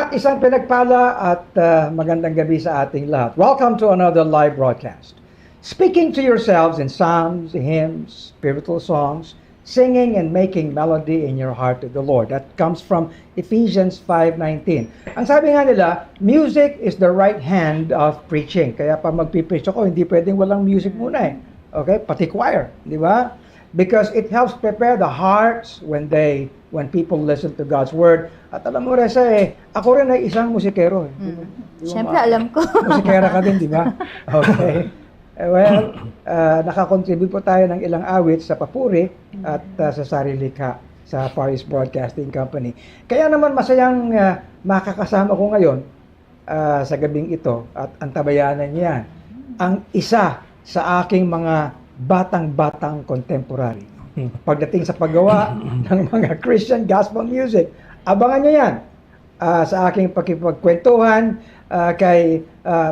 At isang pinagpala at magandang gabi sa ating lahat. Welcome to another live broadcast. Speaking to yourselves in psalms, hymns, spiritual songs, singing and making melody in your heart to the Lord. That comes from Ephesians 5:19. Ang sabi nga nila, music is the right hand of preaching. Kaya pa magpipreach ako, hindi pwedeng walang music muna eh. Okay? Pati choir, di ba? Because it helps prepare the hearts when people listen to God's word. At alam mo, Reza, ako rin ay isang musikero. Siyempre, alam ko. Musikera ka din, di ba? Okay. Well, nakakontribute po tayo ng ilang awit sa papuri at sa sarili ka sa Far East Broadcasting Company. Kaya naman masayang makakasama ko ngayon sa gabing ito at antabayanan niya ang isa sa aking mga batang-batang contemporary. Pagdating sa paggawa ng mga Christian gospel music, abangan niyo yan sa aking pakipagkwentuhan kay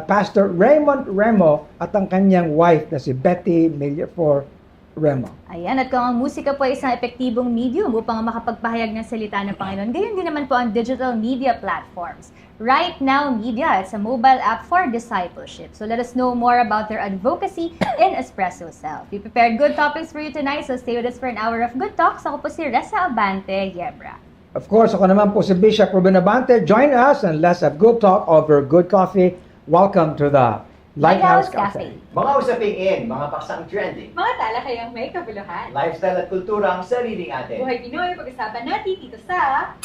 Pastor Raymond Remo at ang kanyang wife na si Betty Millafor Remo. Ayan, at kung ang musika po ay isang epektibong medium upang makapagpahayag ng salita ng Panginoon, gayon din naman po ang digital media platforms. Right Now Media, it's a mobile app for discipleship. So let us know more about their advocacy in Espresso Self. We prepared good topics for you tonight, so stay with us for an hour of good talks. Ako po si Reza Abante Yebra. Of course, ako naman po si Bishop Ruben Abante. Join us and let's have good talk over good coffee. Welcome to the Lighthouse Cafe. Mga usaping in, mga paksang trending, Mga talakayang may kabuluhan. lifestyle at kultura ang sariling atin. Buhay Pinoy, pag-usapan natin dito sa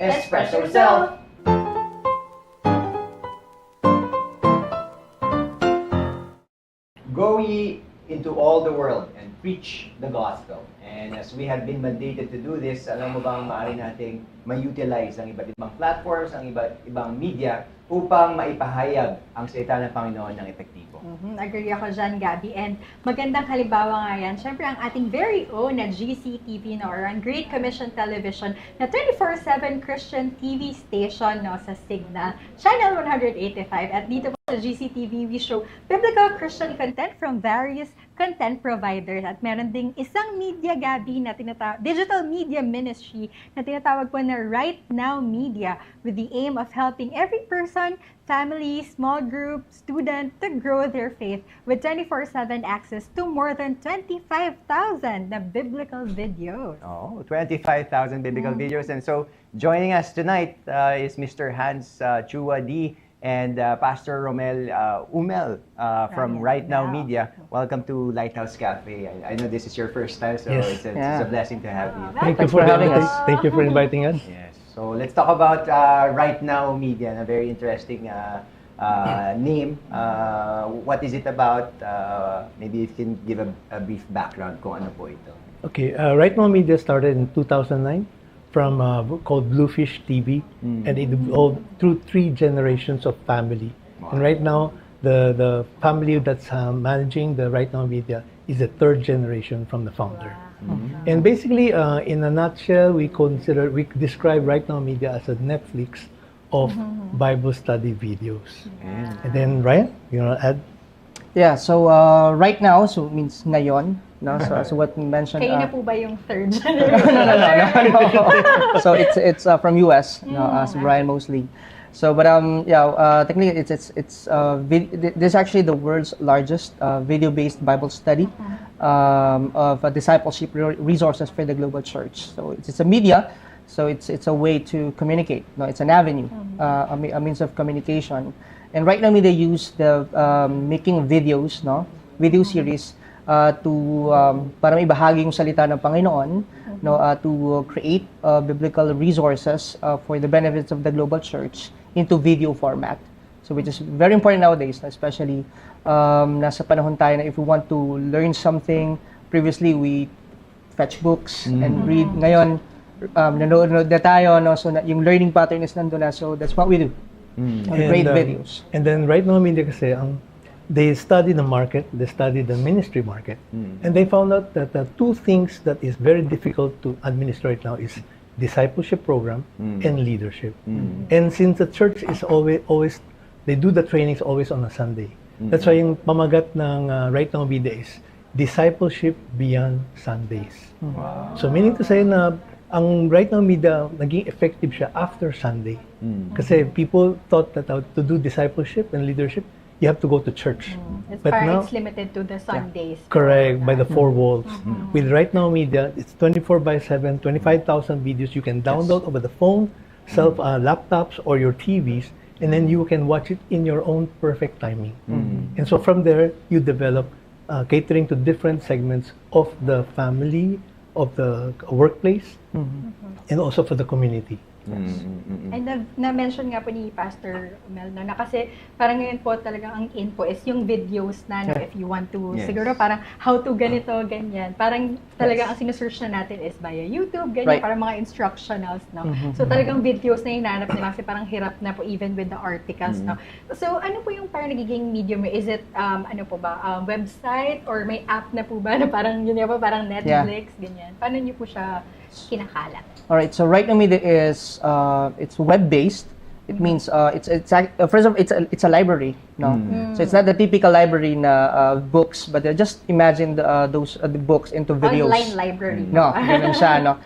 Espresso Self! Go ye into all the world and preach the gospel. And as we have been mandated to do this, alam mo bang maaari nating ma-utilize ang iba't ibang platforms, ang iba't ibang media upang maipahayag ang salita ng Panginoon ng epektibo. Agree ako dyan, Gabby. And magandang halimbawa nga yan, syempre ang ating very own na GCTV, no, or ang Great Commission Television na 24/7 Christian TV station, no, sa Signal, Channel 185. At dito po sa GCTV, we show biblical Christian content from various content providers. At meron ding isang media, Gabby, na digital media ministry na tinatawag po na Right Now Media, with the aim of helping every person, family, small group, student to grow their faith with 24/7 access to more than 25,000 na biblical videos. Oh, 25,000 biblical videos. And so, joining us tonight is Mr. Hans Chua D. and Pastor Romel Umel from Right Now Media. Welcome to Lighthouse Cafe. I know this is your first time, so Yes. it's a blessing to have you. Thank you for having us. Thank you for inviting us. Yes. So let's talk about Right Now Media, a very interesting name. What is it about? Maybe you can give a brief background kung ano po ito. Okay, Right Now Media started in 2009 from called Bluefish TV, and it evolved through 3 generations of family. Wow. And right now, the family that's managing the Right Now Media is the 3rd generation from the founder. And basically, in a nutshell, we describe Right Now Media as a Netflix of Bible study videos. And then Ryan, you want to add? Yeah, so right now, so means ngayon, no? So what we mentioned. Kayo na po ba yung third generation? no. So it's from US, no, as Brian Mosley. So, but technically this is actually the world's largest video-based Bible study of discipleship resources for the global church. So it's a media. So it's a way to communicate. No, it's an avenue, a means of communication. And Right Now Media use the making videos, no, video series to para maibahagi yung salita ng Panginoon, no, to create biblical resources for the benefits of the global church into video format. So which is very important nowadays, especially nasa panahon tayo na if we want to learn something, previously we fetch books and read. Ngayon, nanonood na tayo, no, so yung learning pattern is nandun na, so that's what we do. Great videos. And then Right Now Media kasi, they study the market, they study the ministry market, and they found out that the 2 things that is very difficult to administer right now is discipleship program and leadership. And since the church is always they do the trainings always on a Sunday. That's why yung pamagat ng Right Now Media is discipleship beyond Sundays. Wow. So meaning to say na ang Right Now Media, naging effective siya after Sunday. Kasi people thought that to do discipleship and leadership, you have to go to church. It's But parang now, it's limited to the Sundays. correct, by the four walls. With Right Now Media, it's 24/7, 25,000 videos you can download over the phone, laptops, or your TVs, and then you can watch it in your own perfect timing. And so from there, you develop catering to different segments of the family, of the workplace, and also for the community. And na-mention nga po ni Pastor Mel na kasi parang ngayon po talagang ang in po is yung videos na no, if you want to, Yes. siguro parang how to ganito, ganyan. Parang talagang ang sinesearch na natin is via YouTube, ganyan, Right. parang mga instructionals, no? So talagang videos na hinahanap nila kasi parang hirap na po even with the articles, no? So ano po yung parang nagiging medium? Is it, ano po ba, website or may app na po ba na parang, yun nga po, parang Netflix, ganyan? Paano niyo po siya kinakalat? All right. So Right Now Media is it's web-based. It means first of all, it's a library, no. So it's not the typical library na books, but just imagine those the books into videos. Online library. No, ganun siya, no.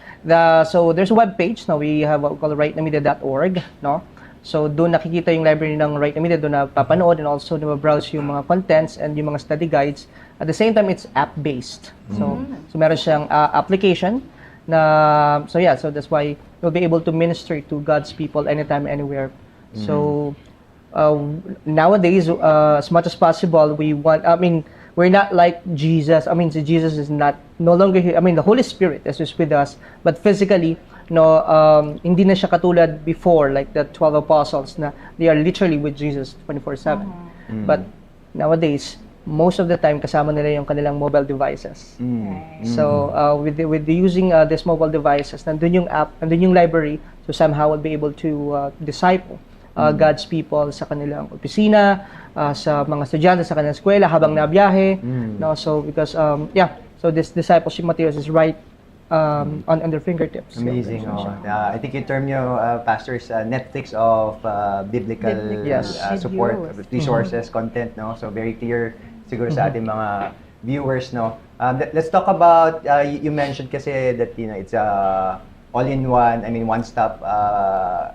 So there's a web page. No, we have what we call rightnowmedia.org, no. So doon nakikita yung library ng Right Now Media, doon na papanood, and also na-browse yung mga contents and yung mga study guides. At the same time, it's app-based. So meron siyang application na, so that's why you'll be able to minister to God's people anytime, anywhere. So nowadays, as much as possible, we're not like Jesus. Jesus is no longer here. The Holy Spirit is just with us, but physically, hindi na siya katulad before, like the 12 apostles na they are literally with Jesus 24/7. But nowadays, most of the time kasama nila yung kanilang mobile devices. So with the using this mobile devices, nandun yung app, nandun yung library, so somehow we'll be able to disciple God's people sa kanilang opisina, sa mga estudyante sa kanilang eskwela habang nabiyahe. No, so because so this discipleship materials is right on their fingertips. Amazing. I think you term your pastors Netflix of biblical Yes. support, Videos. resources, content, no? So very clear siguro sa ating mga viewers, no? Let's talk about you mentioned kasi that it's all-in-one, one-stop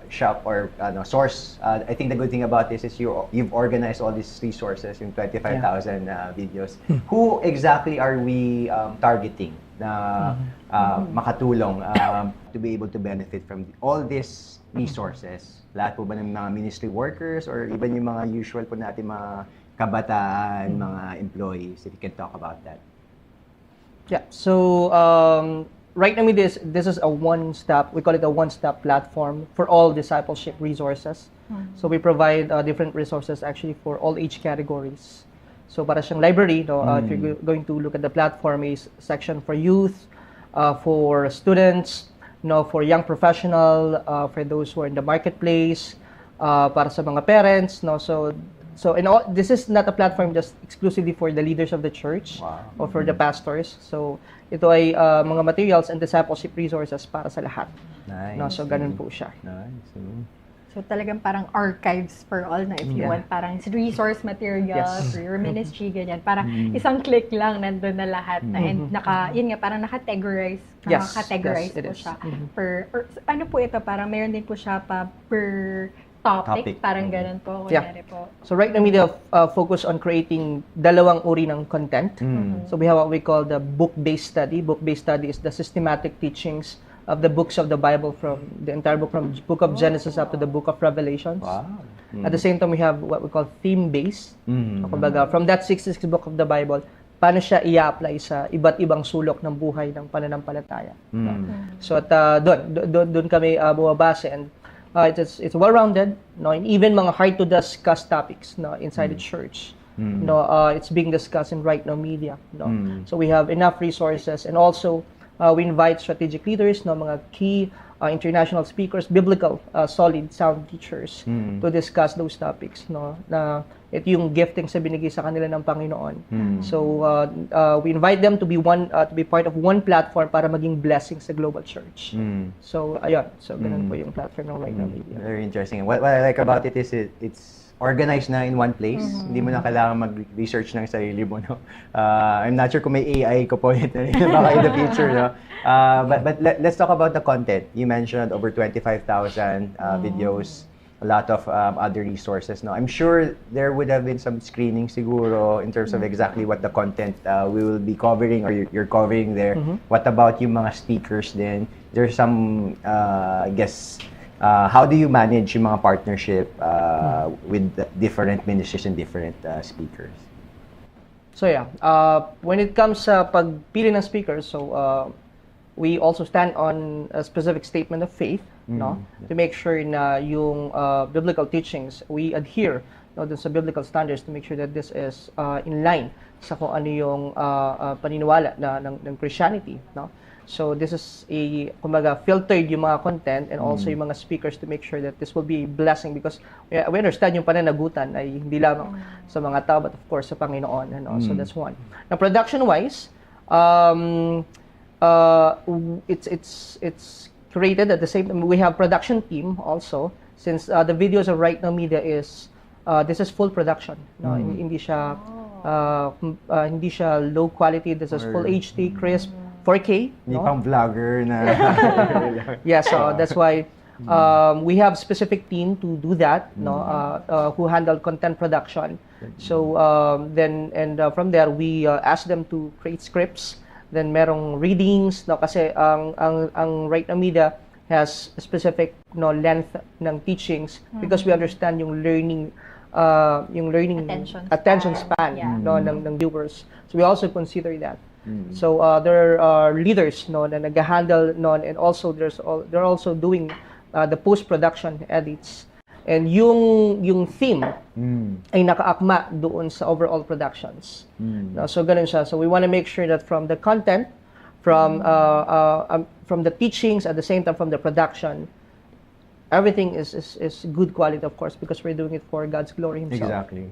shop or source. I think the good thing about this is you've organized all these resources, yung 25,000 videos. Who exactly are we targeting na makatulong to be able to benefit from all these resources? Lahat po ba ng mga ministry workers or even yung mga usual po natin mga kabataan, mga employees? If you can talk about that. Yeah. So Right Now Media this is a one-stop. We call it a one-stop platform for all discipleship resources. So we provide different resources actually for all age categories. So para siyang library, if you're going to look at the platform, is section for youth, for students, for young professional, for those who are in the marketplace, para sa mga parents, So this is not a platform just exclusively for the leaders of the church or for the pastors. So ito ay mga materials and discipleship resources para sa lahat. Nice. So ganun po siya. Nice. So talagang parang archives for all na if you want parang resource materials for your ministry, ganyan. Parang isang click lang nandun na lahat na and yun nga, parang nakategorize Yes, it po is. siya. Ano po ito, parang mayroon din po siya per topic. Parang ganun po, kunyari po. So Right Now Media focus on creating dalawang uri ng content. So we have what we call the book-based study. Book-based study is the systematic teachings of the books of the Bible, from the entire book, from book of Genesis up to the book of Revelations. At the same time, we have what we call theme-based. Kumbaga, from that 66 book of the Bible, paano siya i-apply sa iba't ibang sulok ng buhay ng pananampalataya. So at doon kami bumabase, and it's well-rounded, and even mga hard to discuss topics inside the church. It's being discussed in Right Now Media. So we have enough resources, and also we invite strategic leaders, mga key international speakers, biblical, solid, sound teachers to discuss those topics. Na ito yung gifting sa binigay sa kanila ng Panginoon. So we invite them to be part of one platform para maging blessing sa global church. So ayun, so ganun po yung platform ng Right Now Media. Very interesting. What I like about it is it's organized na in one place. Hindi mo na kailangan mag-research ng sarili mo, no? I'm not sure kung may AI component na rin baka in the future, no? But let's talk about the content. You mentioned over 25,000 videos, a lot of other resources, no? I'm sure there would have been some screening siguro in terms of exactly what the content we will be covering or you're covering there. What about yung mga speakers then? There's some, I guess, how do you manage yung mga partnership with different ministries and different speakers? So yeah, when it comes sa pagpili ng speakers, so we also stand on a specific statement of faith, no, to make sure na yung biblical teachings we adhere, no, dun sa biblical standards to make sure that this is in line sa kung ano yung paniniwala ng Christianity, no. So this is kumbaga filtered yung mga content and also yung mga speakers to make sure that this will be a blessing because we understand yung pananagutan ay hindi lamang sa mga tao but of course sa Panginoon, ano. So that's one. Now production wise, it's created at the same time. We have production team also since the videos of Right Now Media is this is full production, no. Hindi siya low quality. This is full HD crisp 4K, Hindi no? pang vlogger na. Yeah, so that's why we have specific team to do that, no, who handle content production. So then from there we ask them to create scripts. Then merong readings, no, kasi ang Right Now Media has a specific, no, length ng teachings because we understand yung learning attention span, no, ng viewers. So we also consider that. So there are leaders, no, na nag-handle, no, and also they're also doing the post-production edits. And yung theme ay nakaakma doon sa overall productions. No, so ganun siya. So we want to make sure that from the content, from the teachings, at the same time from the production, everything is good quality, of course, because we're doing it for God's glory Himself. Exactly.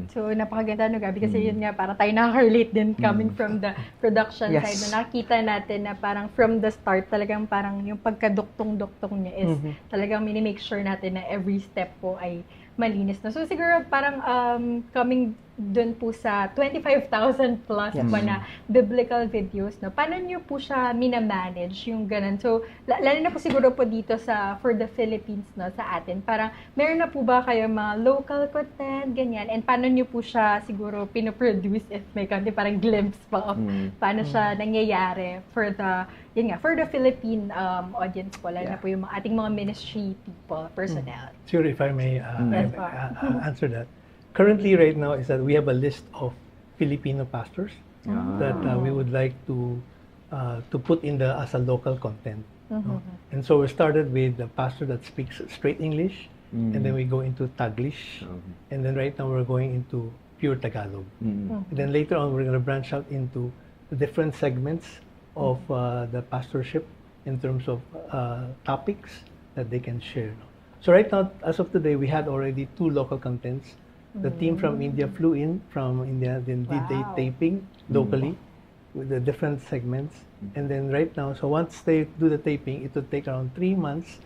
So, napakaganda, no, Gabi? Kasi yun nga, para tayo nakaka-relate din coming from the production Yes. side. Na nakita natin na parang from the start, talagang parang yung pagkaduktong-duktong niya is talagang minimake sure natin na every step po ay malinis na. So, siguro parang coming dun po sa 25,000 plus pa na biblical videos, no? Paano nyo po siya minamanage yung ganun? So, lalo na po siguro po dito for the Philippines, no, sa atin. Parang, meron na po ba kayo mga local content, ganyan? And paano nyo po siya siguro pinoproduce if may konti parang glimpse pa of paano siya nangyayari for the Philippine audience po, lalo na po yung ating mga ministry people, personnel. Sure, if I may answer that. Currently, right now, is that we have a list of Filipino pastors that we would like to put in as a local content. No? And so we started with the pastor that speaks straight English, and then we go into Taglish, and then right now we're going into pure Tagalog. And then later on, we're going to branch out into the different segments of the pastorship in terms of topics that they can share. No? So right now, as of today, we had already 2 local contents. The team from India flew in from India, then did the taping locally with the different segments. And then right now, so once they do the taping, it will take around 3 months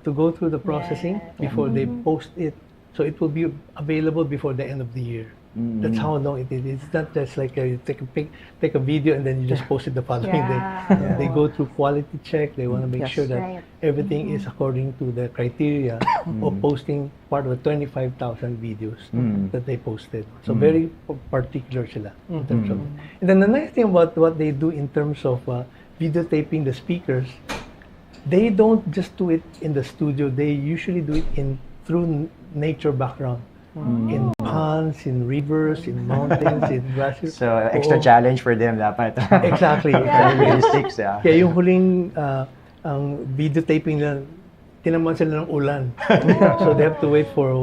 to go through the processing before they post it. So it will be available before the end of the year. That's how long it is. It's not just like you take a video and then you just post it the following day. They go through quality check. They want to make sure that everything is according to the criteria of posting part of the 25,000 videos that they posted. So very particular sila in terms of. And then the nice thing about what they do in terms of videotaping the speakers, they don't just do it in the studio. They usually do it through nature background. In ponds, in rivers, in mountains, in grasses. So, extra challenge for them dapat. Exactly. Logistics, yeah. Kaya yung huling ang videotaping na tinaman sila ng ulan. So they have to wait for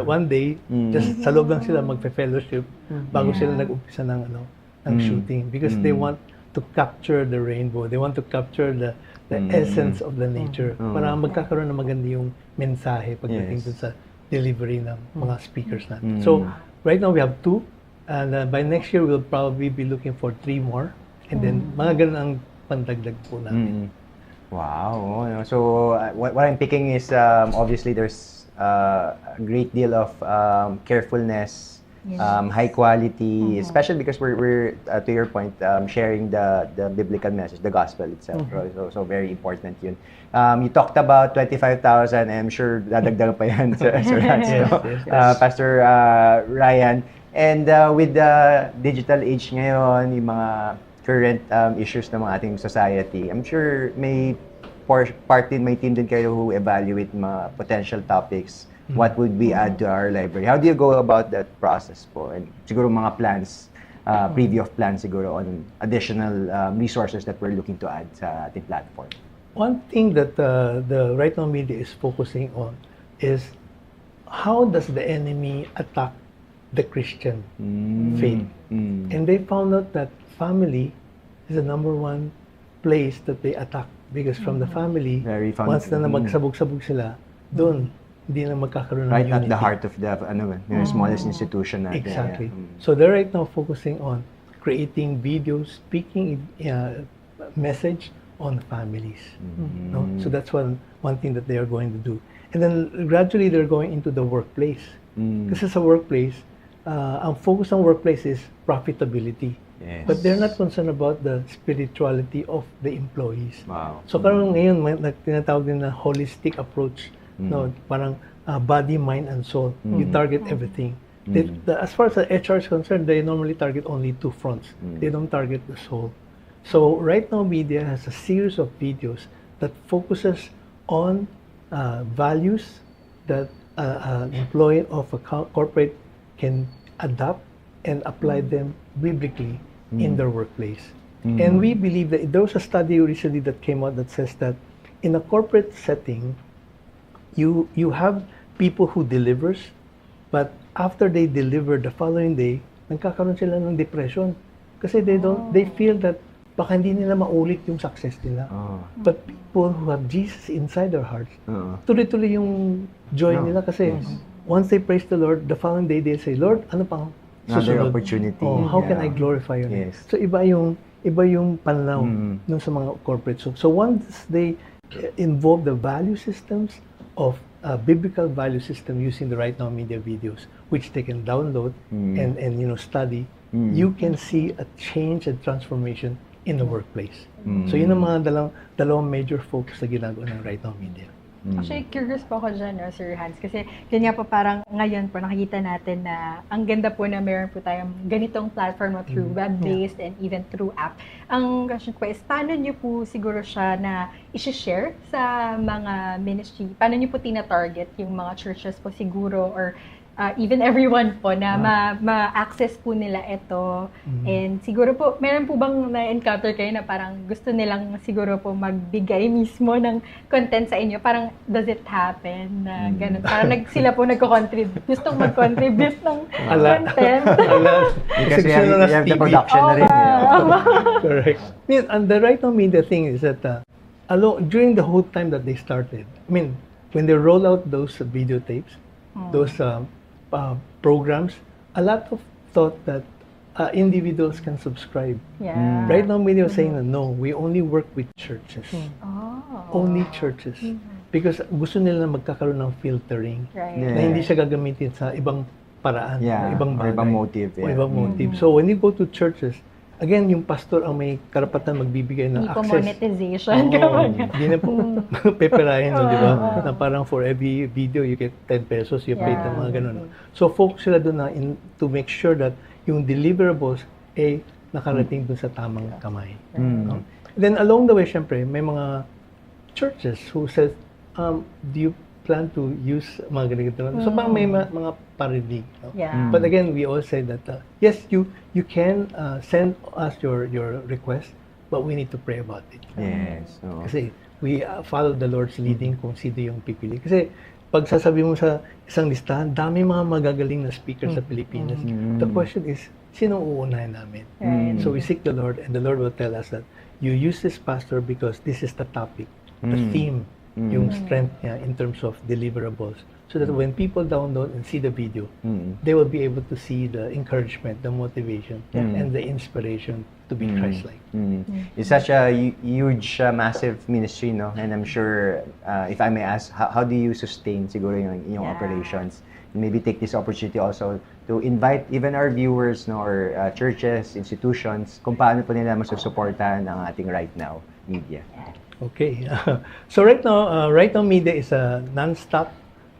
one day, just sa loob lang sila magfe-fellowship bago sila nag-umpisa ng shooting because they want to capture the rainbow. They want to capture the essence of the nature para magkakaroon ng maganda yung mensahe pagdating dun sa delivery ng mga speakers natin. So, right now we have 2, and by next year we'll probably be looking for 3 more, and then mga ganun ang pandagdag po natin. Wow. So, what I'm picking is obviously there's a great deal of carefulness, Yes. high quality, especially because we're to your point, sharing the biblical message, the gospel itself. So very important yun. You talked about 25,000, and I'm sure dadagdag pa yan, Sir Hans, Yes, no? yes. Pastor Ryan. And with the digital age ngayon, yung mga current issues ng mga ating society, I'm sure may part din, may team din kayo who evaluate mga potential topics. What would we add to our library? How do you go about that process po? And siguro mga plans, preview of plans siguro on additional resources that we're looking to add sa ating platform. One thing that the Right Now Media is focusing on is how does the enemy attack the Christian faith. And they found out that family is the number one place that they attack because from the family, Very once na magsabog-sabog sila, doon hindi na magkakaroon ng Right unity. at the heart of the yung smallest institution natin. Exactly. Yeah. So they're right now focusing on creating videos, speaking message on families. No? So that's one thing that they are going to do. And then gradually they're going into the workplace. Kasi sa workplace, ang focus ng workplace is profitability. Yes. But they're not concerned about the spirituality of the employees. Wow. So parang ngayon, tinatawag din na holistic approach. No, parang body, mind, and soul. You target everything. As far as the HR is concerned, they normally target only two fronts. They don't target the soul. So Right Now Media has a series of videos that focuses on values that an employee of a corporate can adopt and apply them biblically in their workplace. And we believe that there was a study recently that came out that says that in a corporate setting, you have people who delivers, but after they deliver the following day, nagkakaroon sila ng depression. Kasi they feel that baka hindi nila maulit yung success nila. But people who have Jesus inside their hearts, tuloy-tuloy yung joy nila kasi once they praise the Lord, the following day they say, Lord, ano pang Another susunod? opportunity. How can Yeah. I glorify your name? Yes. So iba yung pananaw nung sa mga corporate. So once they involve the value systems of biblical value system using the Right Now Media videos, which they can download and study, you can see a change and transformation in the workplace. So yun ang mga dalawang major focus na ginagawa ng Right Now Media. Actually, curious po ako dyan, no, Sir Hans, kasi yun nga po parang ngayon po nakikita natin na ang ganda po na meron po tayong ganitong platform no, through web-based and even through app. Ang question ko is, paano nyo po siguro siya na i-share sa mga ministry? Paano nyo po tina-target yung mga churches po siguro or even everyone po na ma-access po nila ito. And siguro po, meron po bang na-encounter kayo na parang gusto nilang siguro po magbigay mismo ng content sa inyo? Parang, does it happen na ganun? Parang sila po nagko-contribute, gustong mag-contribute ng content. Kasi you have the production na rin. Correct. And the Right Now Media thing is that during the whole time that they started, when they roll out those videotapes, those programs, a lot of thought that individuals can subscribe. Yeah. Right Now Media was saying that no, we only work with churches. Only churches. Because gusto nila na magkakaroon ng filtering. Right. Na hindi siya gagamitin sa ibang paraan, Yeah, ibang or bagay, ibang motive, o yeah. ibang motive. So when you go to churches, again, yung pastor ang may karapatan magbibigay ng Hindi po access. monetization. Oo, hindi na po peperahin, no, di ba? Na parang for every video, you get 10 pesos, you pay Yeah. ng mga ganun. No? So focus sila doon na to make sure that yung deliverables nakarating doon sa tamang kamay. No? Then along the way, syempre, may mga churches who says, do you plan to use mga ganito? So parang may mga parinig. No? Yeah. But again, we all say that yes, you can send us your request, but we need to pray about it. Yes. So, Kasi we follow the Lord's leading kung sino yung pipili. Kasi pag sasabi mo sa isang listahan, dami mga magagaling na speakers sa Pilipinas. The question is, sino uunahin namin? Right. So we seek the Lord, and the Lord will tell us that you use this pastor because this is the topic, the theme, yung strength niya in terms of deliverables so that when people download and see the video, they will be able to see the encouragement, the motivation, and the inspiration to be Christ-like. It's such a huge, massive ministry, no? And I'm sure, if I may ask, how do you sustain siguro yung operations? Maybe take this opportunity also to invite even our viewers, no, or churches, institutions, kung paano po nila masusuportahan ang ating Right Now Media. Okay. So right now Media is a non-stop,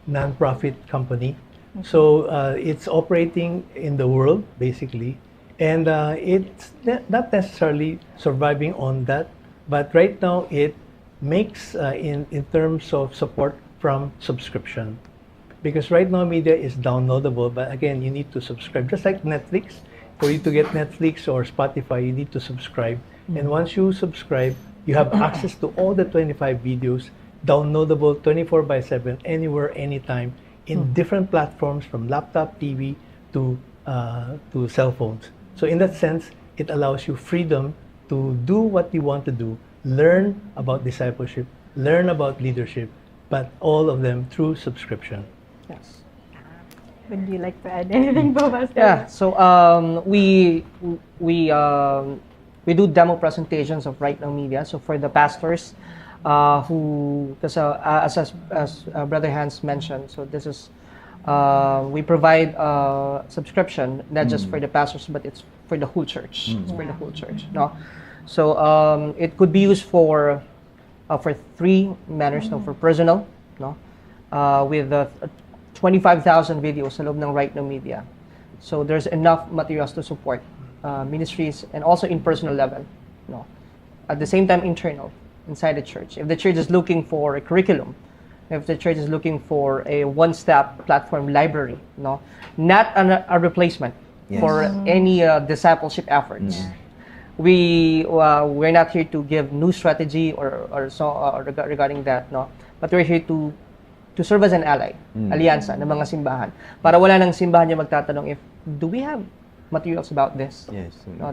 non-profit company. So it's operating in the world, basically. And it's not necessarily surviving on that, but right now it makes, in terms of support from subscription. Because Right Now Media is downloadable, but again, you need to subscribe. Just like Netflix, for you to get Netflix or Spotify, you need to subscribe. And once you subscribe, you have access to all the 25 videos, downloadable 24/7, anywhere, anytime, in different platforms, from laptop, TV, to cell phones. So in that sense, it allows you freedom to do what you want to do, learn about discipleship, learn about leadership, but all of them through subscription. Yes. Would you like to add anything, Pastor? Yeah. So we do demo presentations of Right Now Media. So for the pastors who, because as Brother Hans mentioned, so this is we provide subscription not just for the pastors, but it's for the whole church. It's for the whole church. No. So it could be used for three manners. No, for personal, no, with 25,000 videos sa loob ng Right Now Media. So there's enough materials to support ministries and also in personal level. No, at the same time internal inside the church. If the church is looking for a curriculum, if the church is looking for a one-stop platform library, no, not a replacement for any discipleship efforts. We're not here to give new strategy or regarding that, no, but we're here to serve as an ally, alyansa ng mga simbahan. Para wala nang simbahan yung magtatanong do we have materials about this? Yes. No,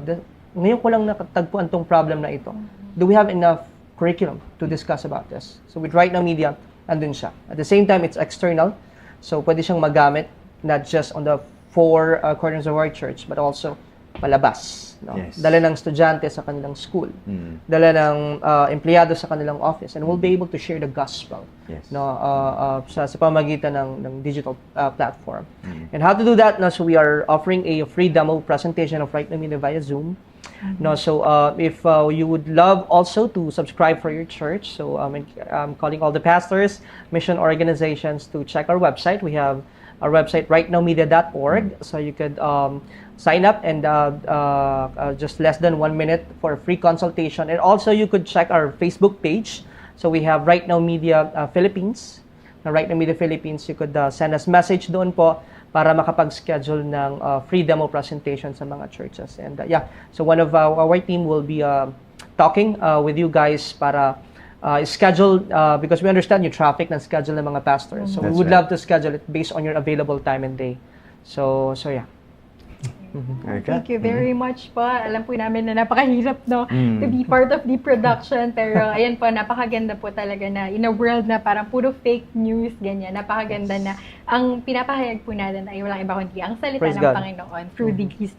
ngayon ko lang nakatagpuan tong problem na ito. Do we have enough curriculum to discuss about this? So with Right Now Media, andun siya. At the same time, it's external. So pwede siyang magamit not just on the four corners of our church, but also palabas. No? Yes. Dala ng estudyante sa kanilang school. Dala ng empleyado sa kanilang office. And we'll be able to share the gospel, no, sa pamagitan ng digital platform. And how to do that? No, so we are offering a free demo presentation of Right Now Media via Zoom. No, so if you would love also to subscribe for your church, so I'm calling all the pastors, mission organizations to check our website. We have our website, rightnowmedia.org, so you could sign up and just less than 1 minute for a free consultation. And also you could check our Facebook page. So we have Right Now Media Philippines. Na Right Now Media Philippines, you could send us message doon po para makapag-schedule ng free demo presentation sa mga churches. And so one of our team will be talking with you guys para schedule, because we understand yung traffic ng schedule ng mga pastors. So we would love to schedule it based on your available time and day. So yeah. Thank you very much po. Alam po namin na napakahirap, no, to be part of the production. Pero ayan po, napakaganda po talaga na in a world na parang puro fake news, ganyan. Napakaganda na ang pinapahayag po natin ay walang iba kundi ang salita Praise ng God. Panginoon through these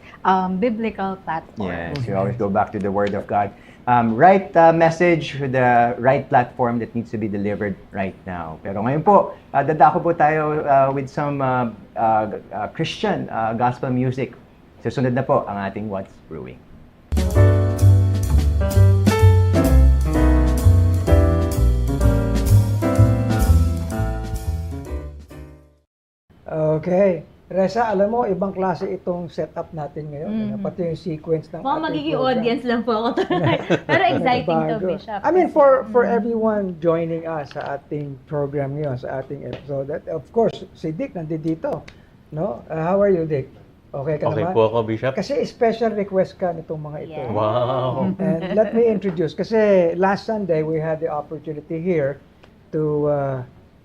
biblical platforms. Yes, we always go back to the Word of God. Right message, the right platform that needs to be delivered right now. Pero ngayon po, dadako po tayo with some Christian gospel music. Susunod na po ang ating What's Brewing. Okay. Reza, alam mo, ibang klase itong setup natin ngayon. Pati yung sequence ng Mukhang ating magiging program. audience lang po ako tonight. Pero exciting to, Bago. Bishop. I mean, for everyone joining us sa ating program ngayon, sa ating episode, that, of course, si Dick nandito. No? How are you, Dick? Okay ka Okay naman? po ako, Bishop. Kasi special request ka nitong mga ito. Yeah. Wow. And let me introduce, kasi last Sunday, we had the opportunity here to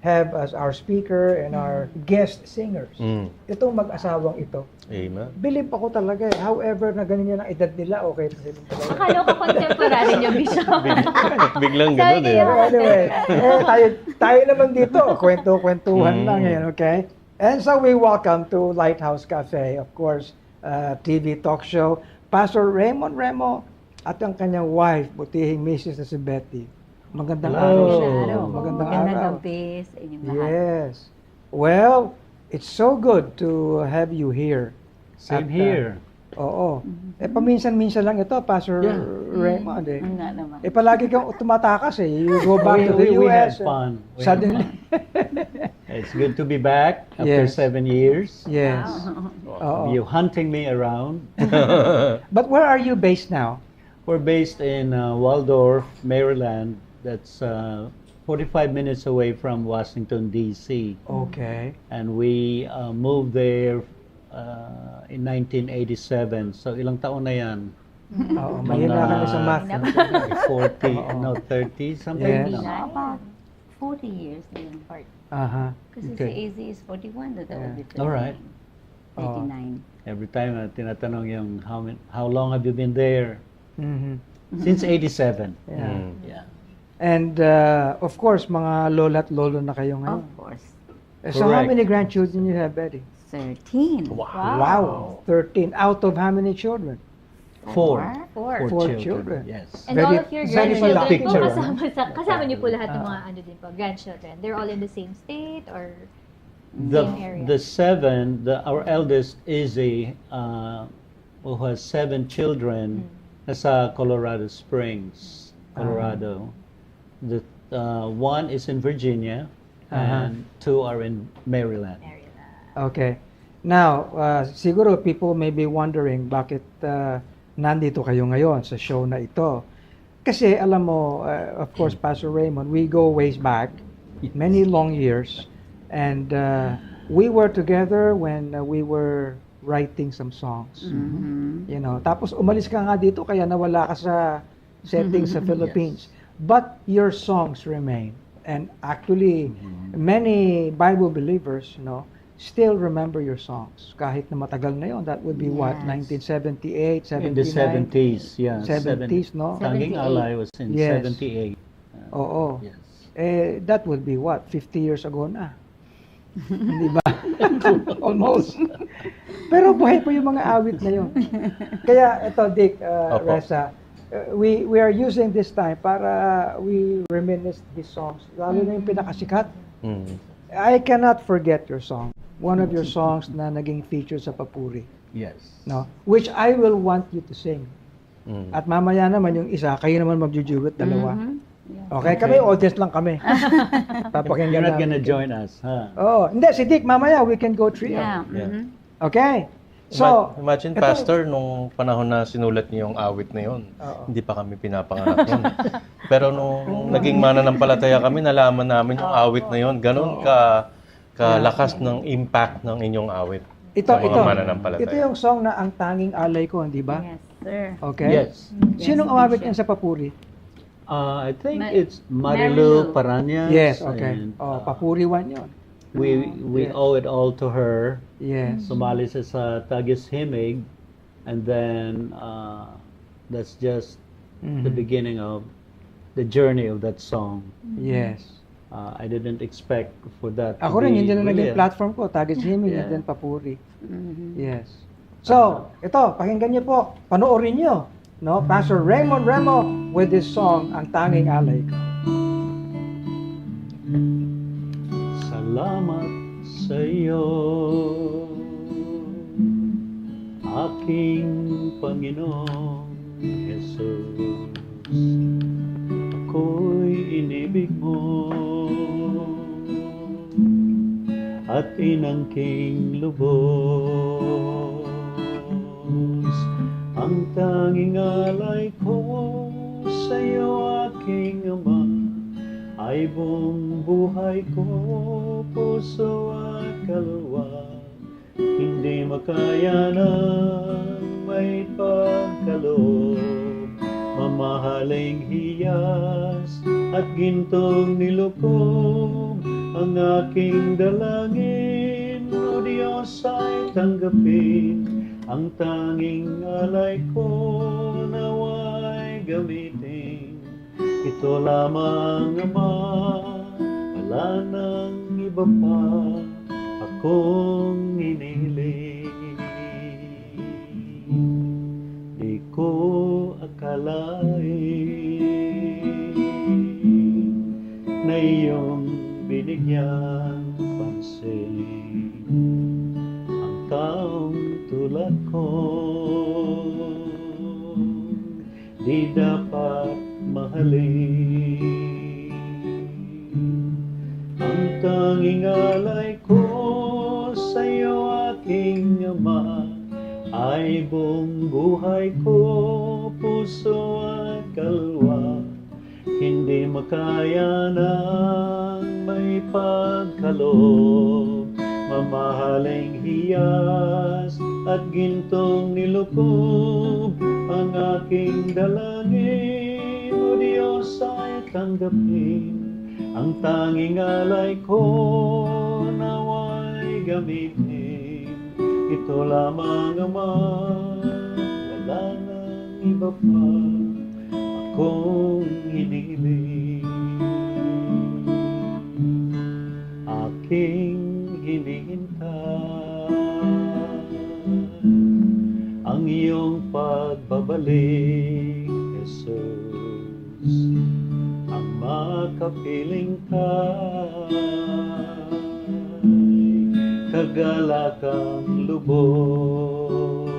have as our speaker and our guest singers. Mm. Itong mag-asawang ito. Amen. Believe ako talaga eh. However, na ganyan ang edad nila, okay na sila talaga. Akala ko contemporary niyo, Bishop. Biglang Sorry, ganun eh. yeah. Anyway, tayo naman dito, kwento-kwentuhan lang yan, okay? And so we welcome to Lighthouse Cafe, of course, TV talk show, Pastor Raymond Remo at ang kanyang wife, butihing Mrs. na si Betty. Magandang araw. Magandang araw. gabi sa inyong lahat. Yes. Well, it's so good to have you here. Same At, here. Oo. Paminsan-minsan lang ito, Pastor Raymond. Eh. Nga naman. Palagi kang tumatakas eh. You go back to the We US. had fun. We had Suddenly. It's good to be back after Yes. 7 years. Yes. Oo. You hunting me around. But where are you based now? We're based in Waldorf, Maryland. That's 45 minutes away from Washington, D.C. Okay. And we moved there in 1987. So ilang taon na yan? Oo, mahina kami sa math. 40, no, 30, something. Yes. No. About 40 years na yun. Aha. Kasi si Okay. AZ is 41, that would be 39. Alright. 39. Every time tinatanong yung how long have you been there? Mhm. Since 87. Yeah. Mm. Yeah. And of course, mga lola at lolo na kayo ngayon. Of course. So how Correct. many grandchildren you have, Betty? 13. Wow. 13 out of how many children? Four. Four children. Yes. And Very- all of your very grandchildren po, picture, kasama niyo po lahat ng mga ano din po, grandchildren. They're all in the same state or The same area? the seven, our eldest Izzy, who has 7 children, nasa Colorado Springs, Colorado. The one is in Virginia, and 2 are in Maryland. Okay. Now, siguro people may be wondering bakit nandito kayo ngayon sa show na ito. Kasi alam mo, of course, Pastor Raymond, we go ways back, many long years, and we were together when we were writing some songs. You know, tapos umalis ka nga dito kaya nawala ka sa setting sa Philippines. But your songs remain. And actually, many Bible believers, you know, still remember your songs. Kahit na matagal na yon, that would be what, 1978, 79? In the 70s, yeah. 70s, no? Tanging Alay was in Yes. 78. Oo. Yes. That would be what, 50 years ago na. Hindi ba? Almost. Pero buhay pa yung mga awit na yun. Kaya ito, Dick, Opo. Reza, we are using this time para we reminisce these songs. Lalo na yung pinakasikat. Mm. I cannot forget your song. One of your songs na naging feature sa Papuri. Yes. No? Which I will want you to sing. Mm. At mamaya naman yung isa, kayo naman magjujuwit dalawa. Yeah. Okay, kami audience lang kami. You're Papakinggan not namin gonna kayo. join us, huh? Oh, hindi, si Dick, mamaya we can go trio. Yeah. Yeah. Okay? So, Imagine, ito- Pastor, nung panahon na sinulat niyo yung awit na yun, Oo. hindi pa kami pinapanganak nun. Pero nung naging mananampalataya kami, nalaman namin yung awit na yun. Ganon kalakas ng impact ng inyong awit ito, sa mga mananampalataya. ito yung song na Ang Tanging Alay Ko, di ba? Yes, sir. Okay? Yes. Sinong awit yan sa Papuri? I think Ma- it's Marilu. Marilu Parañas. Yes, okay. and, Oh, Papuri 1 yun. we Yes. owe it all to her. Yes. Sumali siya sa Tagis Himig, and then that's just the Mhm. beginning of the journey of that song. Yes. I didn't expect for that. to Ako rin, be yun din ang naging brilliant. platform ko. Tagis Himig Yeah. and then Papuri. Mhm. Yes. So, ito, pakinggan niyo po. Panoorin niyo. No? Pastor Raymond Remo with this song, Ang Tanging Alay Ko. Salamat sa iyo, aking Panginoong Jesus. Ako'y inibig mo at inangking lubos. Ang tanging alay ko sa iyo, aking Ama, ay buong buhay ko, puso at kaluluwa. Hindi makaya ng may pagkaloob, mamahaling hiyas at gintong nilukob Ang aking dalangin, O Diyos, ay tanggapin. Ang tanging alay ko, naway gamitin. Ito lamang, Ama, wala nang iba pa akong iniling. Di ko akalain na iyong binigyan pansin ang taong tulad ko. Di dapat mahalin. Ang tanging alay ko sa'yo, aking Ama, ay buong buhay ko, puso at kalwa. Hindi makaya ng may pagkaloob, mamahaling hiyas at gintong nilukob. Ang aking dalangin, O Diyos, ay tanggapin. Ang tanging alay ko, naway gamitin. Ito lamang, Ama, wala nang iba pa akong hinihiling. Aking hinihintay ang iyong pagbabalik, Jesus, ang makapiling kagalakang lubos.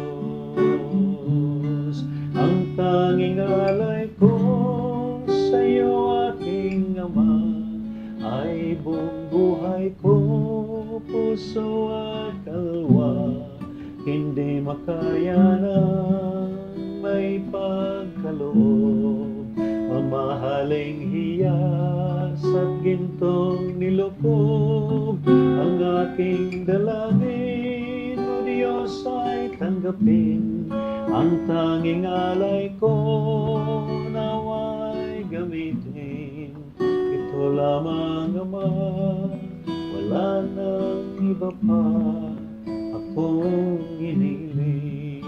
Ang tanging alay ko sa'yo, aking Ama, ay buong buhay ko, puso at kalwa. Hindi makaya ng may pagkaloob, mamahaling hiyas at gintong nilukob. Ang aking dalangin, O Diyos, ay tanggapin. Ang tanging alay ko, naway gamitin. Ito lamang, Ama, wala nang iba pa akong hinihiling.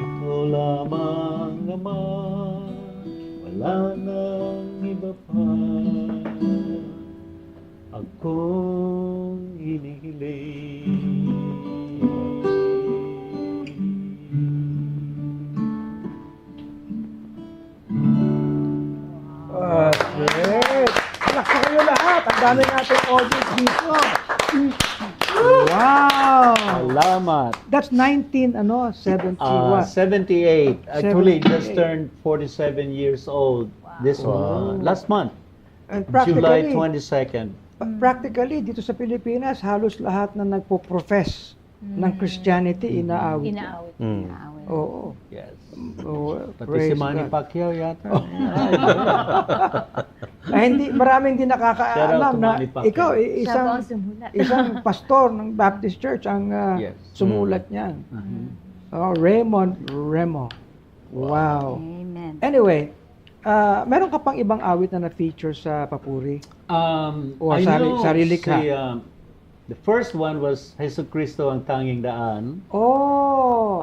Ito lamang, Ama, wala nang iba pa akong hinihiling. Great! Laksa kayo lahat! Ang dami natin audience dito. Wow! Salamat. That's 1970 what? 78. Actually, 78. just turned 47 years old this last month, And July practically, 22nd. practically, dito sa Pilipinas, halos lahat na nagpo-profess ng Christianity, inaawit. Inaawit. Mm. Oo. Yes. Oh, Pati praise si Manny God. Pacquiao yata. Hindi, maraming din Shout out nakakaalam to na Manny Pacquiao. ikaw, Siya po isang ang sumulat. isang pastor ng Baptist Church ang Yes. sumulat niyan. Oh, Raymond Remo. Wow. Amen. Anyway, meron ka pang ibang awit na na-feature sa Papuri? Or I know sarili ka? the first one was Jesu Cristo ang tanging daan. Oh!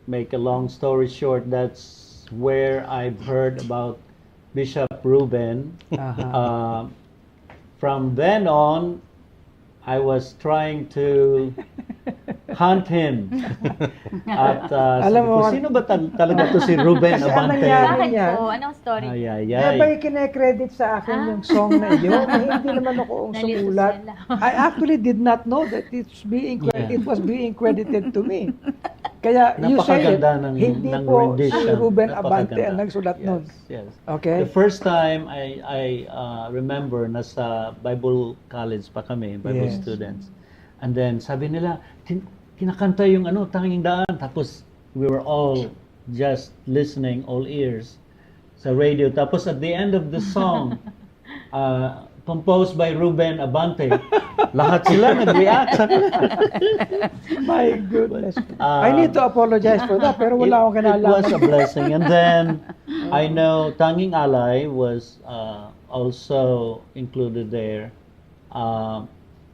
Make a long story short, that's where I've heard about Bishop Reuben. From then on, I was trying to hunt him. At Alam mo, sabi ko, sino ba talaga to si Reuben Kasi ang Abante? nangyari Bakit niya, po? Anong story? Ay, ay, kaya ay. ba kine-credit sa akin yung song na iyon? Hindi naman ako ang Nalito sumulat. sila. I actually did not know that it was being credited to me. Kaya you say it, Napakaganda ng hindi ng po si rendition. Ruben Napakaganda. Abante ang nagsulat nun. Yes. Okay? The first time I remember nasa Bible college pa kami, Bible Yes. students. And then sabi nila, kinakanta yung tanging daan. Tapos we were all just listening, all ears sa radio. Tapos at the end of the song, composed by Ruben Abante. Lahat sila nag-react sa My goodness. Uh, I need to apologize for that, pero wala akong It was kinalaman. a blessing. And then I know Tanging Alay was also included there.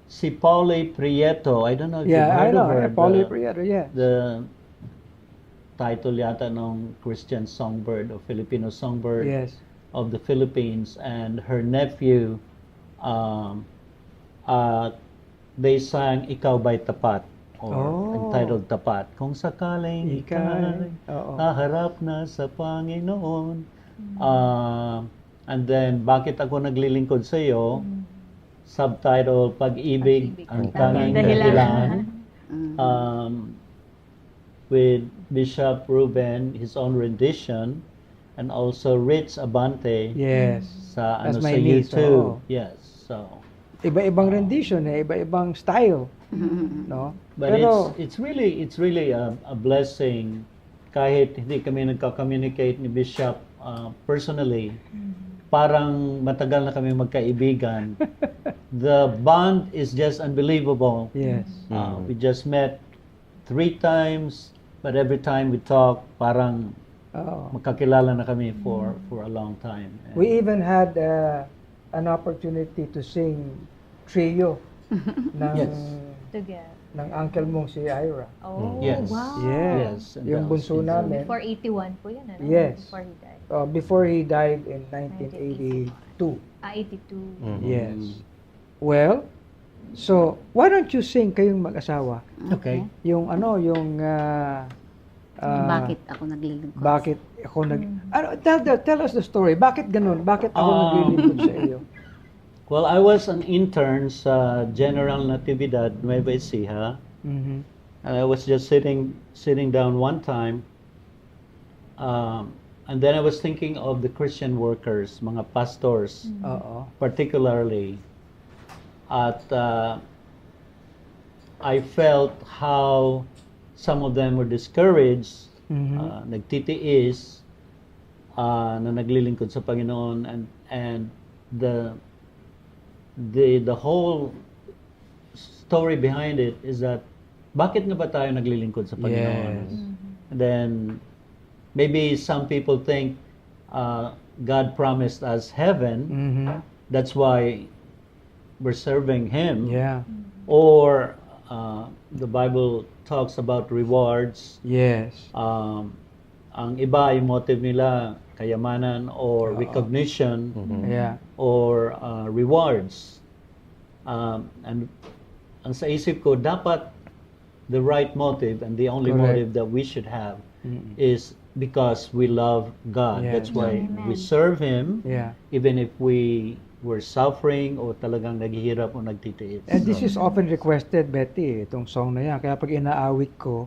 Si Paulie Prieto, I don't know if Yeah, you've I heard know. of her. Paulie the- Prieto, yeah. The title yata ng Christian songbird or Filipino songbird Yes. of the Philippines, and her nephew, they sang Ikaw Ba'y Tapat, or Oh. entitled Tapat. Kung sakaling ika'y Oo. haharap na sa Panginoon. And then, Bakit Ako Naglilingkod sa iyo, subtitle, Pag-ibig ang tanging dahilan. With Bishop Ruben, his own rendition, and also Rich Abante Yes. sa That's ano my sa niece, YouTube. oo. Yes. So, Iba-ibang rendition iba-ibang style, no? but Pero it's really a blessing kahit hindi kami nagka-communicate ni Bishop personally. Parang matagal na kami magkaibigan. The bond is just unbelievable. yes. We just met 3 times, but every time we talk, parang Oo. magkakilala na kami for a long time. And We even had an opportunity to sing trio ng Yes. Together. ng uncle mong si Ira. Oh, Yes. wow. Yes. and Yung that was bunso easy. namin. Before 81 po yan, ano? Yes. Before he died. Before he died in 1982. 82. Yes. Well, so why don't you sing kayong mag-asawa? Okay. Yung yung Bakit ako naglilingkod? bakit ako tell us the story. Bakit ganun? Bakit ako naglilingkod sa iyo? Well, I was an intern sa General Natividad, Nueva Ecija. Mhm. And I was just sitting down one time, and then I was thinking of the Christian workers, mga pastors, Oo. particularly. At I felt how some of them were discouraged, nagtitiis, na naglilingkod sa Panginoon, and the whole story behind it is that bakit nga ba tayo naglilingkod sa Panginoon? Yes. And then maybe some people think God promised us heaven, Mhm. that's why we're serving Him. Yeah. Or the Bible talks about rewards. Yes. Ang iba, yung motive nila, kayamanan or recognition Yeah. or rewards. And ang sa isip ko, dapat the right motive and the only Correct. motive that we should have is because we love God. Yes. That's why Amen. we serve Him Yeah. even if we were suffering o talagang naghihirap o nagtitiis. And this is often requested, Betty, itong song na yan. Kaya pag inaawit ko,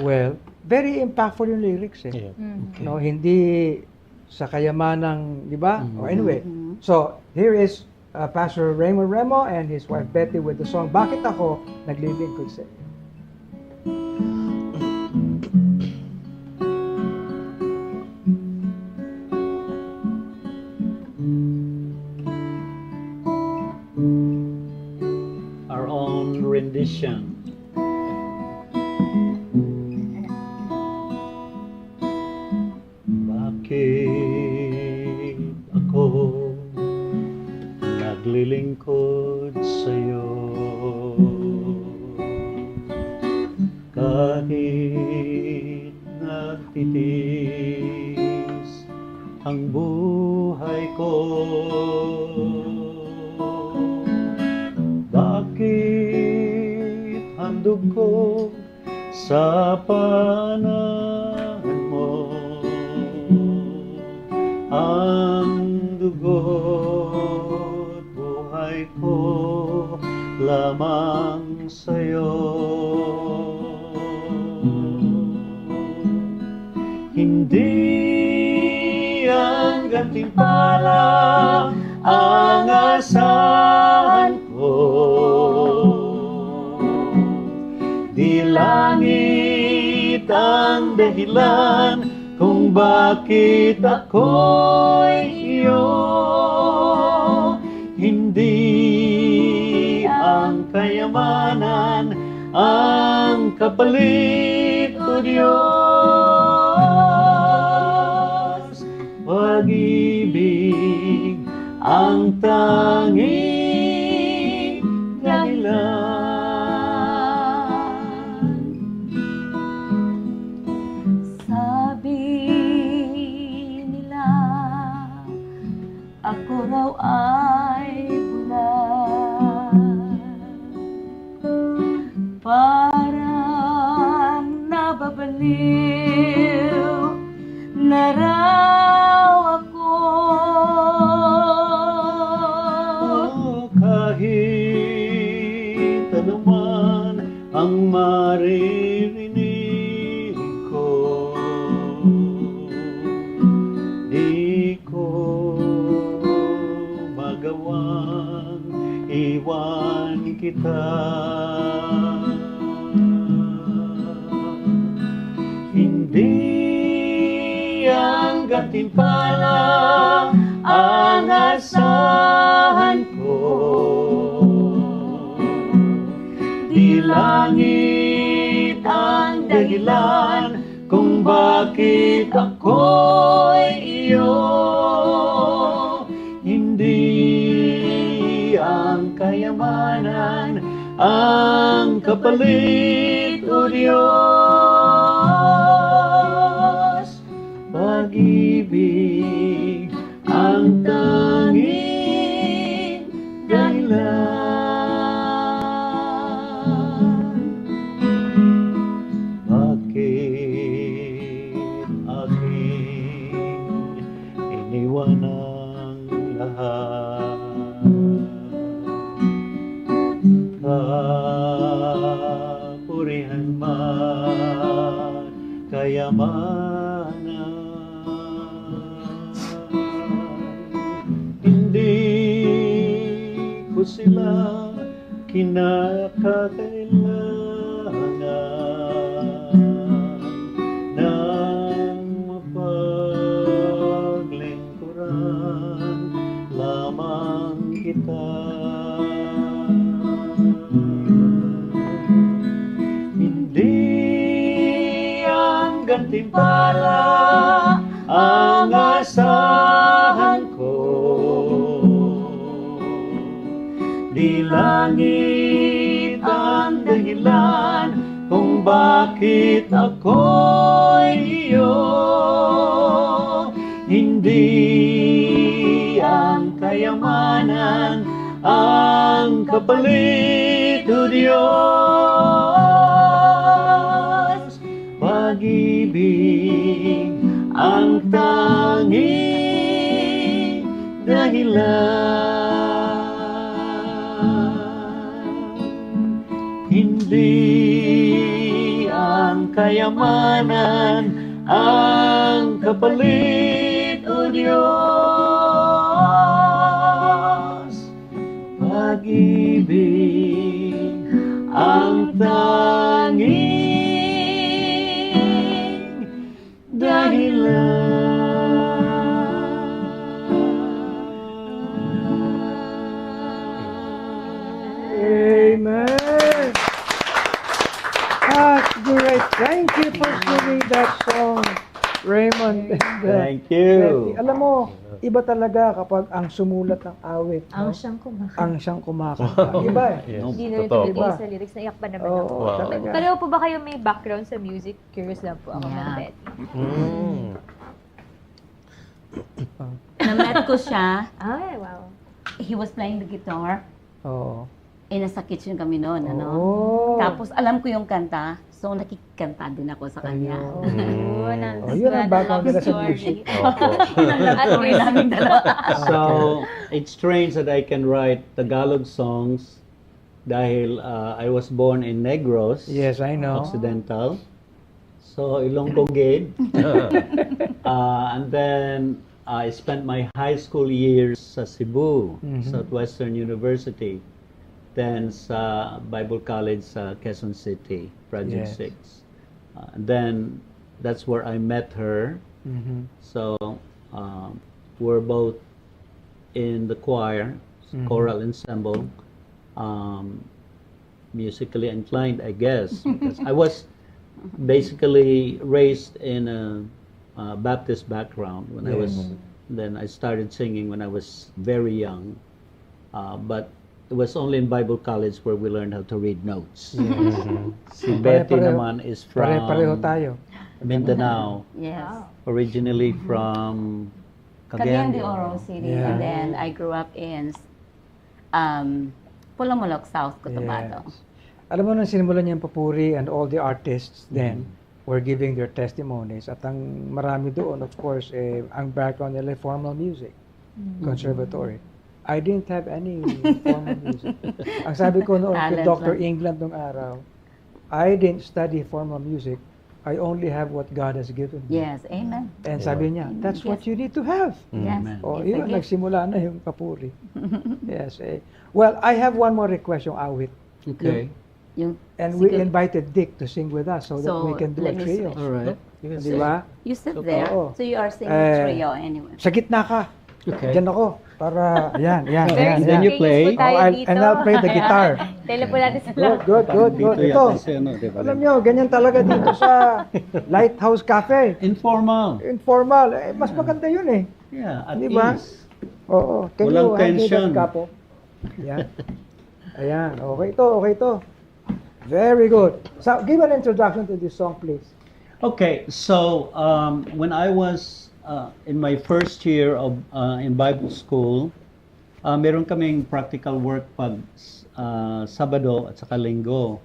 well, very impactful yung lyrics eh. Yeah. No, hindi sa kayamanang, di ba? Or anyway, so here is Pastor Raymond Remo and his wife Betty with the song Bakit Ako Naglilingkod sa iyo. Our own rendition. Bakit ako naglilingkod sa'yo kahit nagtitis ang buhay ko? Bakit handog ko sa panahan mo ang dugo't buhay ko lamang sa'yo? Hindi ang gantimpala ang asahan ko, di langit ang dahilan kung bakit ako'y iyo. Hindi ang kayamanan, ang kapalit, O Diyos. Pag-ibig ang tanging dahilan. Sabi nila, ako raw ay bulag. Parang nababaliw na raw ako. Kahit anuman ang maririnig ko, di ko magawang iwan kita. Hindi ang gantimpala ang asahan ko, di langit ang dahilan kung bakit ako'y iyo. Hindi ang kayamanan ang kapalit, O Diyos. Pag-ibig ang tanging dahilan. Bakit aking iniwan ang lahat? Kapurihan man, kayamanan, hindi ko sila kinakakailangan ng mapaglingkuran lamang kita. Hindi ang gantimpala ang asahan ko, di langit ang dahilan kung bakit ako'y iyo. Hindi ang kayamanan ang kapalit, O Diyos. Pag-ibig ang tanging dahilan. Hindi ang kayamanan ang kapalit, O Diyos. Pag-ibig ang tanging Amen. That's great. Thank you for singing that song, Raymond. And, Thank you. Betty. Alam mo, iba talaga kapag ang sumulat ng awit, Ang no? siyang kumakanta. Ang siyang kumakanta. Iba eh. Yes, Hindi na rin totoo. Diba? sa lyrics. Naiyak pa naman Oo, ako. Wow. talaga. Pareho po ba kayo may background sa music? Curious lang po ako, Yeah. Ma'am Betty. Mm. Na-met ko siya. Ay, wow. He was playing the guitar. Oo. Nasa kitchen kami noon, ano? Oh. Tapos alam ko yung kanta, so nakikanta din ako sa kanya. Oh, Oh, yun ang background nila sa music. Opo. At may namin dalawa. So, it's strange that I can write Tagalog songs dahil I was born in Negros, Yes, I know. Occidental. So, Ilonggo Gate. And then, I spent my high school years sa Cebu, Southwestern University. Then sa Bible College sa Quezon City, Project Yes. 6. And then, that's where I met her. Mhm. So, we're both in the choir, choral ensemble. musically inclined, I guess, because I was basically raised in a Baptist background when I was. Then I started singing when I was very young, but it was only in Bible college where we learned how to read notes. Si Betty Pare-pareho. naman is from Pare-pareho tayo. Mindanao, Yes. originally from Cagayan de Oro City. Yeah. And then I grew up in Pulamulok, South Cotabato. Yes. Alam mo, nung sinimulan niya yung papuri and all the artists then were giving their testimonies. At ang marami doon, of course, ang background nila formal music, conservatory. I didn't have any formal music. Ang sabi ko noon kay Talent Dr. lang. England nung araw, I didn't study formal music. I only have what God has given me. Yes, amen. And sabi niya, that's what you need to have. Yes. Amen. Oh, It's a yun, gift. nagsimula na yung papuri. Yes. Well, I have one more request, yung awit. Okay. Yung, And we Sige. invited Dick to sing with us so that we can do a let me trio. switch. All right. Di ba? You sit there, Oo. so you are singing Eh, trio anyway. Sa gitna ka. Okay. Diyan ako. Para, yan. Very Then you spontaneous play. po tayo Oh, dito. and I'll play the guitar. Tele po natin sila. Good. Ito. Diba? Alam nyo, ganyan talaga dito sa Lighthouse Cafe. Informal. Informal. Mas maganda yun eh. Yeah, at Di ba? ease. Oo. Can Walang you hand me tension. that capo? Yan. Ayan. Okay to. Very good. So, give an introduction to this song, please. Okay, so when I was in my first year of in Bible school, meron kaming practical work pag Sabado at saka Linggo.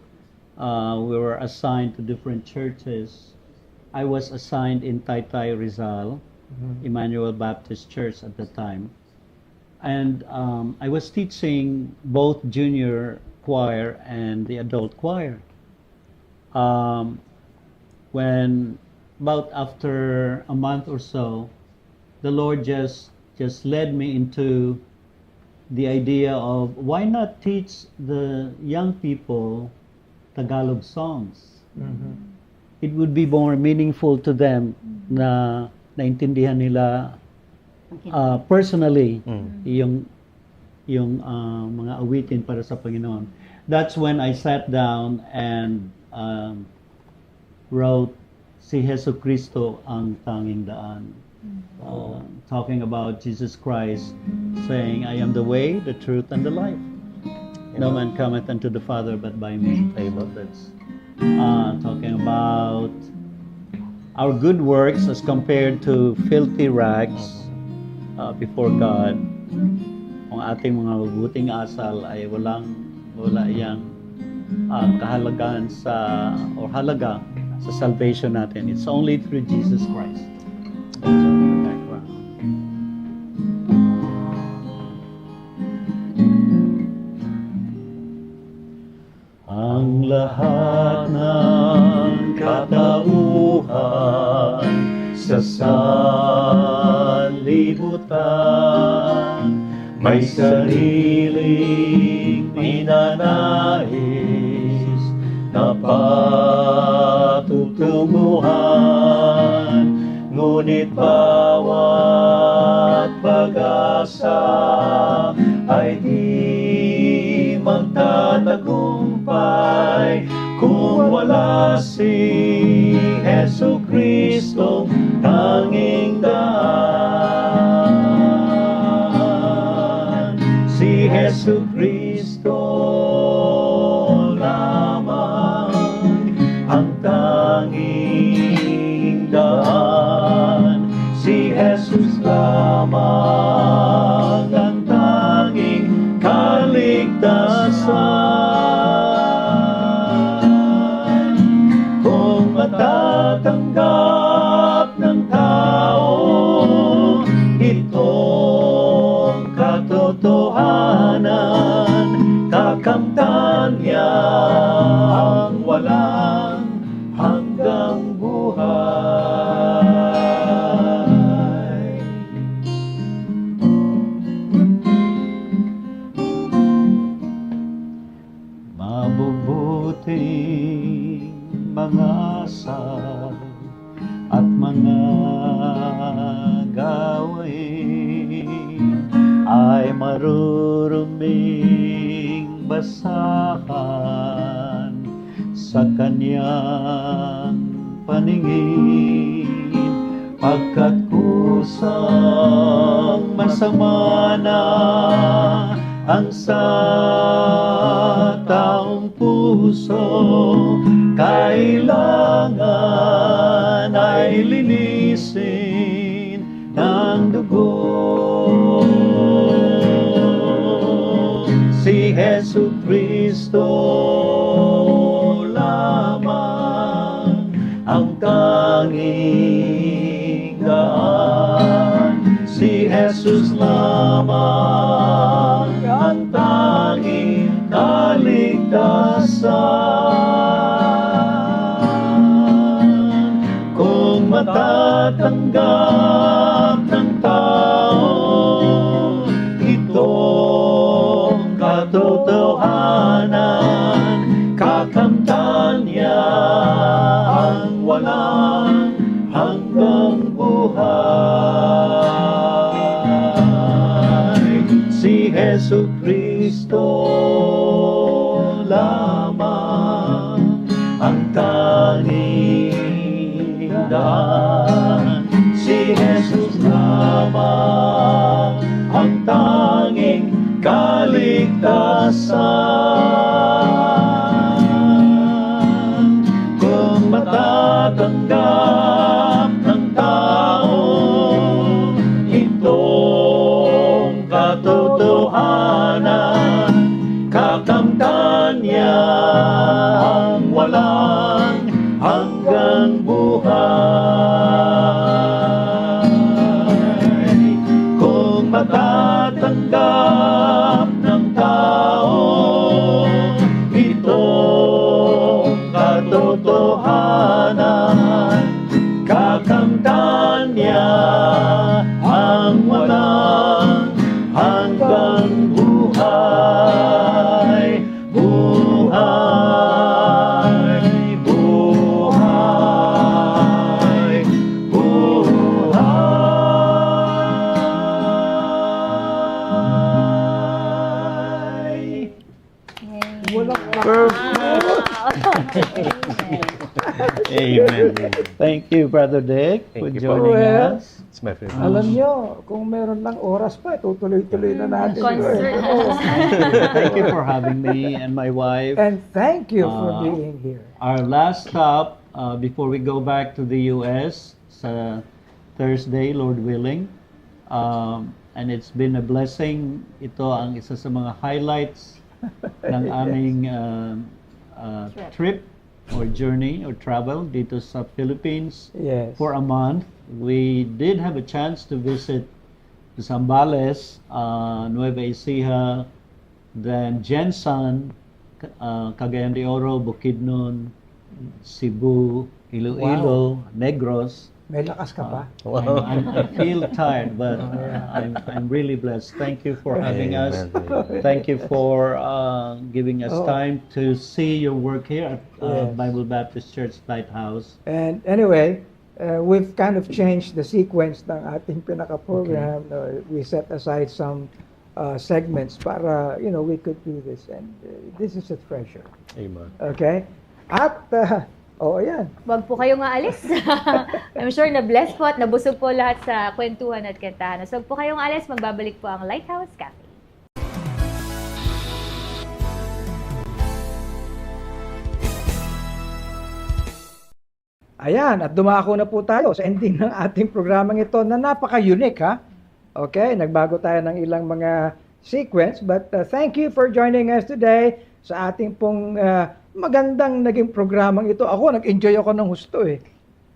We were assigned to different churches. I was assigned in Taytay, Rizal, Emmanuel Baptist Church at the time. And I was teaching both junior choir and the adult choir. When about after a month or so, the Lord just led me into the idea of why not teach the young people Tagalog songs. It would be more meaningful to them na naintindihan nila personally yung mga awitin para sa Panginoon. That's when I sat down and wrote Si Jesu Cristo ang tanging daan. Talking about Jesus Christ saying, I am the way, the truth, and the life. No man cometh unto the Father but by me. That's talking about our good works as compared to filthy rags before God. Ang ating mga mabuting asal ay wala yang kahalagaan or halaga sa salvation natin. It's only through Jesus Christ. That's the background. Ang lahat ng katauhan sa sanlibutan may sariling ninanais na patutunguhan, ngunit bawat pag-asa ay di magtatagumpay kung wala si Jesu Cristo tanging daan. Si Jesu Cristo lamang ang tanging daan. Si Jesus lamang ang tanging kaligtasan. Kung matatanggap ng tao itong katotohanan, kakamtan niya ang walang hanggang buhay. Mabubuting mga asal at mga gawain ay maruruming basahan sa kanyang paningin, pagkat kusang masama na ang sa taong puso, kailangan ay linisin ng dugo. Si Jesu Kristo lamang ang tanging daan. Si Jesus lamang ang tanging kaligtasan. Kung matatanggap ng tao itong katotohanan, kakamtan niya ang walang hanggang buhay. Si Jesu Kristo lamang ang tanging daan. Si Jesus lamang ang tanging kaligtasan. Kung matatanggap ng tao itong katotohanan, kakamtan niya ang walang hanggang buhay. Kung matatanggap ng tao itong katotohanan, kakamtan niya ang walang hanggang buhay. Buhay, buhay, buhay. Amen. Thank you, Brother Dick, for Thank you, joining Well, us. It's my favorite. Alam nyo, kung meron lang oras pa, tutuloy-tuloy na natin. Concert. Thank you for having me and my wife. And thank you for Ah. being here. Our last stop before we go back to the U.S. sa Thursday, Lord willing. And it's been a blessing. Ito ang isa sa mga highlights ng aming trip or journey or travel dito sa Philippines Yes. for a month. We did have a chance to visit Zambales, Nueva Ecija, then Jensan, Cagayan de Oro, Bukidnon, Cebu, Iloilo, Negros. May lakas ka pa. I feel tired, but I'm really blessed. Thank you for having us. Amen. Thank you for giving us Oh. time to see your work here at Yes. Bible Baptist Church Lighthouse. And anyway, we've kind of changed the sequence ng ating pinaka-program. We set aside some segments para, we could do this. And this is a treasure. Amen. Okay? At, ayan. Wag po kayong aalis. I'm sure na blessed po at nabusog po lahat sa kwentuhan at kantahan. So, wag po kayong aalis, magbabalik po ang Lighthouse Cafe. Ayan, at dumako na po tayo sa ending ng ating programang ito na napaka-unique, ha? Okay, nagbago tayo ng ilang mga sequence, but thank you for joining us today sa ating pong magandang naging programang ito. Ako, nag-enjoy ako ng husto, eh.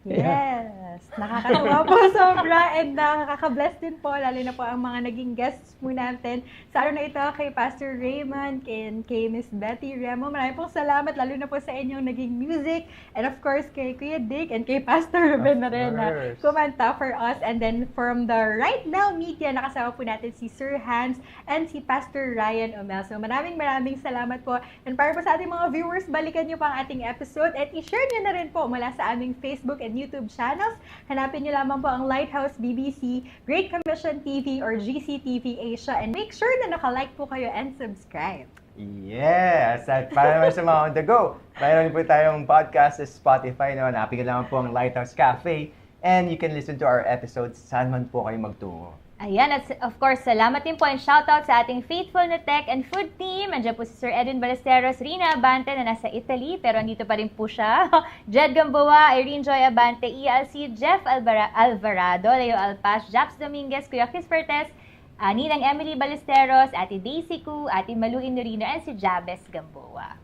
Yes! Nakakatawa po sobra and nakaka-bless din po, lalo na po ang mga naging guests mo natin. Sa araw na ito, kay Pastor Raymond and kay Miss Betty Remo. Maraming pong salamat, lalo na po sa inyong naging music. And of course, kay Kuya Dick and kay Pastor Ruben na rin na kumanta for us. And then from the Right Now Media, nakasama po natin si Sir Hans and si Pastor Ryan Omel. So maraming salamat po. And para po sa ating mga viewers, balikan niyo pa ang ating episode at i-share niyo na rin po mula sa aming Facebook and YouTube channels. Hanapin niyo lamang po ang Lighthouse BBC, Great Commission TV, or GCTV Asia. And make sure na naka-like po kayo and subscribe. Yes! At para naman sa mga on the go, mayroon po tayong podcast sa Spotify. No? Hanapin ko naman po ang Lighthouse Cafe. And you can listen to our episodes saan man po kayo magtungo. Ayan, at of course, salamat din po and shoutout sa ating faithful na tech and food team. Andiyan po si Sir Edwin Ballesteros, Rina Abante na nasa Italy, pero andito pa rin po siya. Jed Gamboa, Irene Joy Abante, ELC, Jeff Alvarado, Leo Alpas, Japs Dominguez, Kuya Chris Pertes, Ninang Emily Ballesteros, Ate Daisy Ku, Ate Malu Inorino, and si Jabez Gamboa.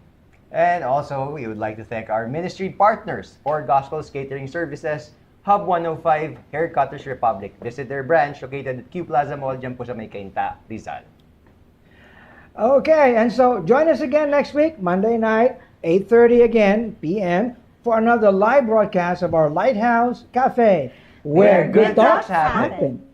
And also, we would like to thank our ministry partners for Gospel's Catering Services, Hub 105, Haircutters Republic. Visit their branch located at Q Plaza Mall, dyan po sa May Cainta, Rizal. Okay, and so join us again next week, Monday night, 8:30 again, p.m., for another live broadcast of our Lighthouse Cafe, where good talks happen.